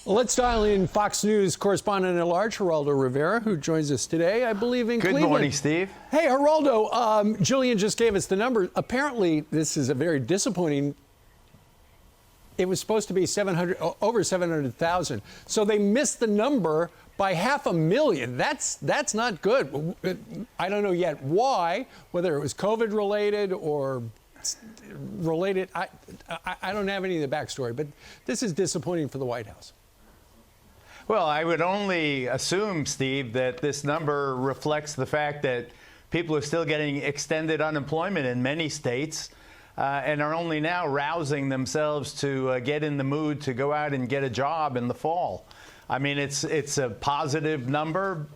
Let's dial in Fox News correspondent-at-large, Geraldo Rivera, who joins us today, I believe, in Cleveland. Good morning, Steve. Hey, Geraldo, Jillian just gave us the number. Apparently, this is a very disappointing. It was supposed to be over 700,000. So they missed the number by 500,000. That's not good. I don't know yet why, whether it was COVID related or related. I don't have any of the backstory, but this is disappointing for the White House. Well, I would only assume, Steve, that this number reflects the fact that people are still getting extended unemployment in many states and are only now rousing themselves to get in the mood to go out and get a job in the fall. I mean, it's a positive number,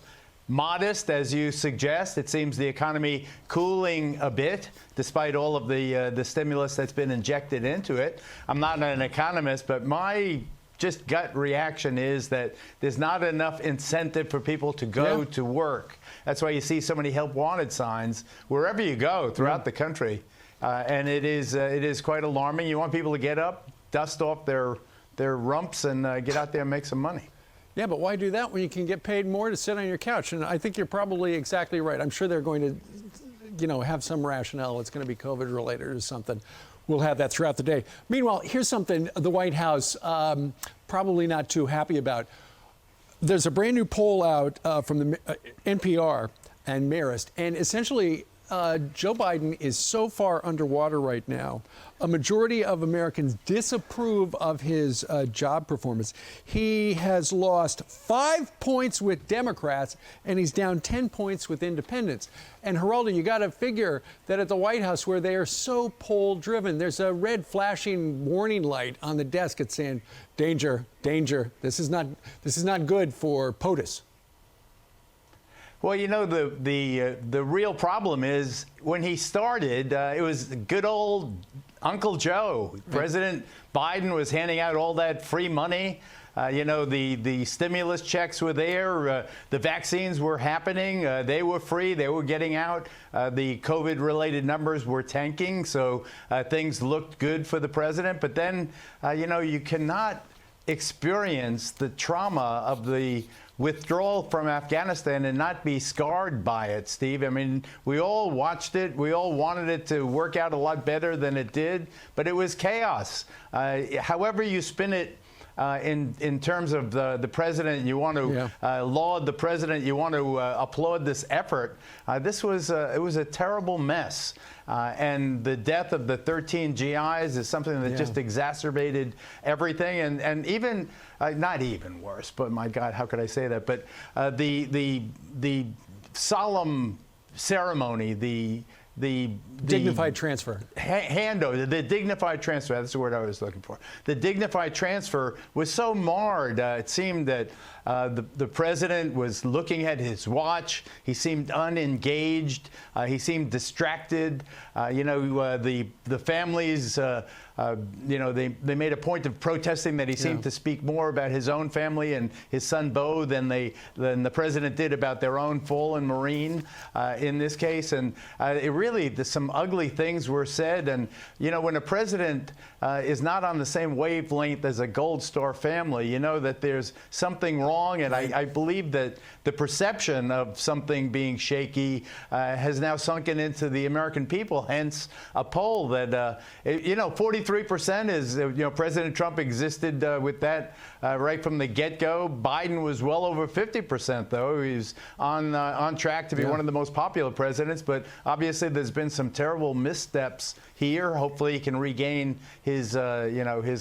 modest, as you suggest. It seems the economy cooling a bit, despite all of the stimulus that's been injected into it. I'm not an economist, but my just gut reaction is that there's not enough incentive for people to go to work. That's why you see so many help wanted signs wherever you go throughout the country. And it is quite alarming. You want people to get up, dust off their rumps, and get out there and make some money. Yeah, but why do that when you can get paid more to sit on your couch? And I think you're probably exactly right. I'm sure they're going to, have some rationale. It's going to be COVID related or something. We'll have that throughout the day. Meanwhile, here's something the White House probably not too happy about. There's a brand new poll out from the NPR and Marist, and essentially Joe Biden is so far underwater right now. A majority of Americans disapprove of his job performance. He has lost 5 points with Democrats, and he's down 10 points with independents. And Geraldo, you got to figure that at the White House, where they are so poll-driven, there's a red flashing warning light on the desk. It's saying, "Danger, danger! This is not good for POTUS." Well, the real problem is when he started, it was good old Uncle Joe. President Biden was handing out all that free money. The stimulus checks were there. The vaccines were happening. They were free. They were getting out. The COVID-related numbers were tanking. So things looked good for the president. But then, you cannot experience the trauma of the withdrawal from Afghanistan and not be scarred by it, Steve. I mean, we all watched it. We all wanted it to work out a lot better than it did, but it was chaos. However you spin it, in terms of the president, you want to laud the president, you want to applaud this effort. It was a terrible mess. And the death of the 13 GIs is something that just exacerbated everything. And even, not even worse, but my God, how could I say that? But the solemn ceremony, the dignified transfer. The dignified transfer, that's the word I was looking for. The dignified transfer was so marred. It seemed that the president was looking at his watch. He seemed unengaged. He seemed distracted. The families, they made a point of protesting that he seemed to speak more about his own family and his son Beau than the president did about their own fallen Marine in this case. And some ugly things were said. And, when a president is not on the same wavelength as a Gold Star family, you know that there's something wrong. And I believe that the perception of something being shaky has now sunken into the American people, hence a poll that, 43% is, President Trump existed with that right from the get-go. Biden was well over 50%, though. He's on track to be one of the most popular presidents. But obviously, there's been some terrible missteps here. Hopefully, he can regain his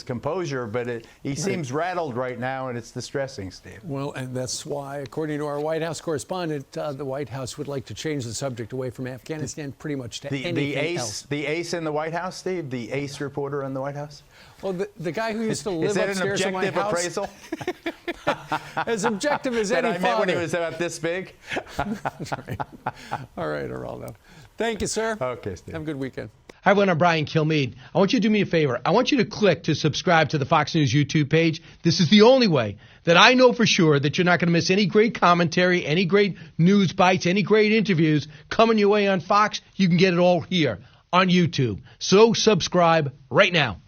composure. But he seems rattled right now, and it's distressing, Steve. Well, and that's why, according to our White House correspondent, the White House would like to change the subject away from Afghanistan pretty much to anything else. The ace in the White House, Steve? The ace reporter in the White House? Well, the guy who used to live upstairs in my house. Is that an objective appraisal? As objective as any that I meant when he was about this big? That's right. All right, Geraldo. Thank you, sir. Okay, Steve. Have a good weekend. Hi, everyone. I'm Brian Kilmeade. I want you to do me a favor. I want you to click to subscribe to the Fox News YouTube page. This is the only way that I know for sure that you're not going to miss any great commentary, any great news bites, any great interviews coming your way on Fox. You can get it all here on YouTube. So subscribe right now.